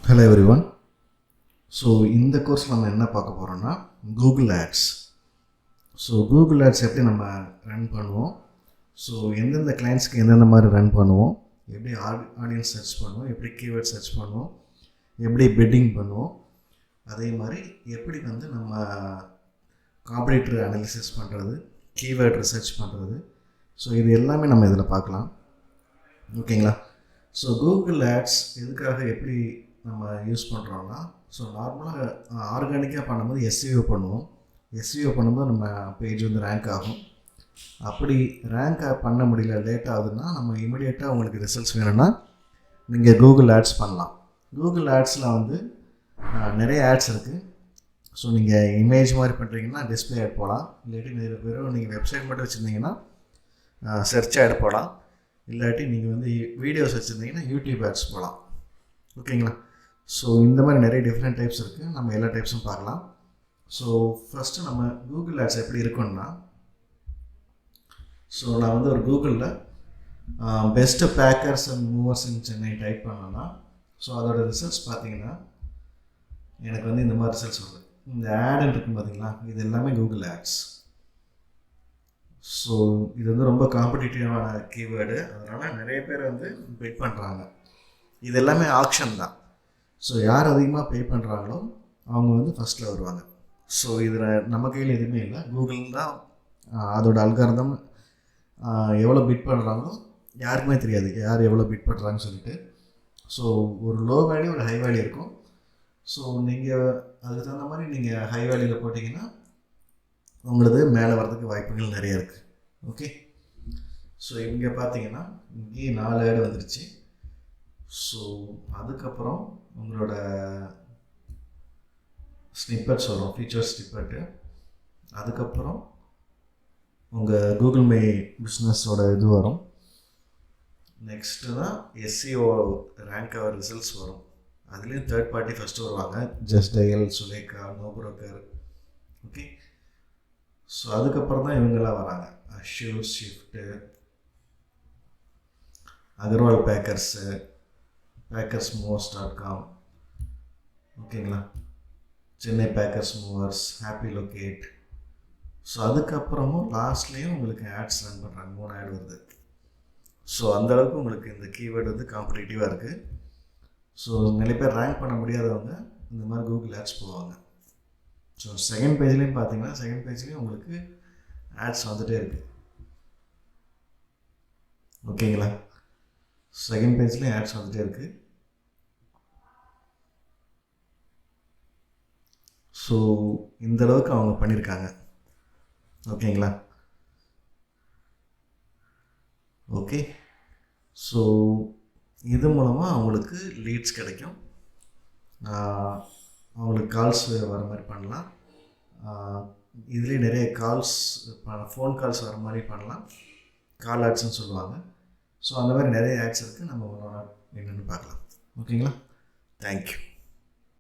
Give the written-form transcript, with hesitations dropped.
Hello everyone. So இந்த course நம்ம என்ன பார்க்க போகிறோம்னா Google ads. So Google ads எப்படி நம்ம ரன் பண்ணுவோம், ஸோ எந்தெந்த கிளைண்ட்ஸ்க்கு எந்தெந்த மாதிரி ரன் பண்ணுவோம், எப்படி ஆடியன்ஸ் சர்ச் பண்ணுவோம், எப்படி கீவேர்ட் சர்ச் பண்ணுவோம், எப்படி பிட்டிங் பண்ணுவோம், அதே மாதிரி எப்படி நம்ம காம்படிட்டர் அனாலிசிஸ் பண்ணுறது, கீவேர்ட் ரிசர்ச் பண்ணுறது. ஸோ இது எல்லாமே நம்ம இதில் பார்க்கலாம். ஓகேங்களா? ஸோ கூகுள் ஆட்ஸ் எதுக்காக எப்படி நம்ம யூஸ் பண்ணுறோன்னா, ஸோ நார்மலாக ஆர்கானிக்காக பண்ணும்போது எஸ்இஓ பண்ணுவோம். எஸ்இஓ பண்ணும்போது நம்ம பேஜ் ரேங்க் ஆகும். அப்படி ரேங்க் பண்ண முடியல, லேட் ஆகுதுன்னா நம்ம இமிடியேட்டாக உங்களுக்கு ரிசல்ட்ஸ் வேணும்னா நீங்கள் கூகுள் ஆட்ஸ் பண்ணலாம். கூகுள் ஆட்ஸில் நிறைய ஆட்ஸ் இருக்குது. ஸோ நீங்கள் இமேஜ் மாதிரி பண்ணுறீங்கன்னா டிஸ்பிளே ஆட் போகலாம், இல்லாட்டி வெறும் நீங்கள் வெப்சைட் மட்டும் வச்சுருந்தீங்கன்னா சர்ச் ஆட் போகலாம், இல்லாட்டி நீங்கள் வீடியோஸ் வச்சுருந்தீங்கன்னா யூடியூப் ஆட்ஸ் போகலாம். ஓகேங்களா? ஸோ இந்த மாதிரி நிறைய டிஃப்ரெண்ட் டைப்ஸ் இருக்குது. நம்ம எல்லா டைப்ஸும் பார்க்கலாம். ஸோ ஃபஸ்ட்டு நம்ம கூகுள் ஆட்ஸ் எப்படி இருக்குன்னா, ஸோ நான் ஒரு கூகுளில் best packers and movers in Chennai type பண்ணோன்னா, ஸோ அதோட ரிசல்ட்ஸ் பார்த்தீங்கன்னா எனக்கு இந்த மாதிரி ரிசல்ட்ஸ் வருது. இந்த ஆடுன்னு இருக்கும் பார்த்தீங்களா, இது எல்லாமே கூகுள் ஆட்ஸ். ஸோ இது ரொம்ப காம்படிட்டிவான கீவேர்டு, அதனால் நிறைய பேர் பிட் பண்ணுறாங்க. இது எல்லாமே ஆக்ஷன் தான். ஸோ யார் அதிகமாக பே பண்ணுறாங்களோ அவங்க ஃபஸ்ட்டில் வருவாங்க. ஸோ இதில் நம்ம கையில் எதுவுமே இல்லை, கூகுள் தான் அதோட அல்காரிதம் எவ்வளோ பிட் பண்ணுறாங்களோ யாருக்குமே தெரியாது யார் எவ்வளோ பிட் பண்ணுறாங்கன்னு சொல்லிட்டு. ஸோ ஒரு லோ வேல்யூ ஒரு ஹை வேல்யூ இருக்கும். ஸோ நீங்கள் அதுக்கு தகுந்த மாதிரி நீங்கள் ஹை வேல்யூவில் போட்டிங்கன்னா உங்களுக்கு மேலே வர்றதுக்கு வாய்ப்புகள் நிறைய இருக்குது. ஓகே, ஸோ இங்கே பார்த்தீங்கன்னா இங்கேயே 4 ஆடு வந்துருச்சு. ஸோ அதுக்கப்புறம் உங்களோட ஸ்னிப்பெட்ஸ் வரும், ஃபீச்சர் ஸ்னிப்பெட்டு. அதுக்கப்புறம் உங்கள் கூகுள் மை பிஸ்னஸோட இது வரும். நெக்ஸ்ட்டு தான் எஸ்சிஓ ரேங்க் அவர் ரிசல்ட்ஸ் வரும். அதுலேயும் தேர்ட் பார்ட்டி ஃபஸ்ட்டு வருவாங்க, just dial, Sulekha, no broker. Okay, so அதுக்கப்புறம் தான் இவங்கெல்லாம் வராங்க, assure, shift, Agarwal packers, packersmovers.com. ஓகேங்களா? Chennai packers movers, happy locate. So அதுக்கப்புறமும் லாஸ்ட்லேயும் உங்களுக்கு ஆட்ஸ் ரன் பண்ணுறாங்க, 3 ஆட் வருது. ஸோ அந்தளவுக்கு உங்களுக்கு இந்த கீவேர்டு காம்படிட்டிவாக இருக்குது. ஸோ நிறைய பேர் ரேங்க் பண்ண முடியாதவங்க இந்த மாதிரி கூகுள் ஆட்ஸ் போவாங்க. ஸோ செகண்ட் பேஜ்லேயும் பார்த்தீங்கன்னா, செகண்ட் பேஜ்லேயும் உங்களுக்கு ஆட்ஸ் வந்துகிட்டே இருக்குது. ஓகேங்களா? செகண்ட் பேஜ்லேயும் ஆட்ஸ் வந்துகிட்டே இருக்குது. ஸோ இந்தளவுக்கு அவங்க பண்ணியிருக்காங்க. ஓகேங்களா? ஓகே, ஸோ இது மூலமாக அவங்களுக்கு லீட்ஸ் கிடைக்கும், அவங்களுக்கு கால்ஸ் வர மாதிரி பண்ணலாம். இதுலேயே நிறைய கால்ஸ், ஃபோன் கால்ஸ் வர மாதிரி பண்ணலாம், கால் ஆட்ஸ்ன்னு சொல்லுவாங்க. ஸோ அந்த மாதிரி நிறைய ஆட்ஸ் இருக்குது. நம்ம என்னென்னு பார்க்கலாம். ஓகேங்களா? தேங்க்யூ.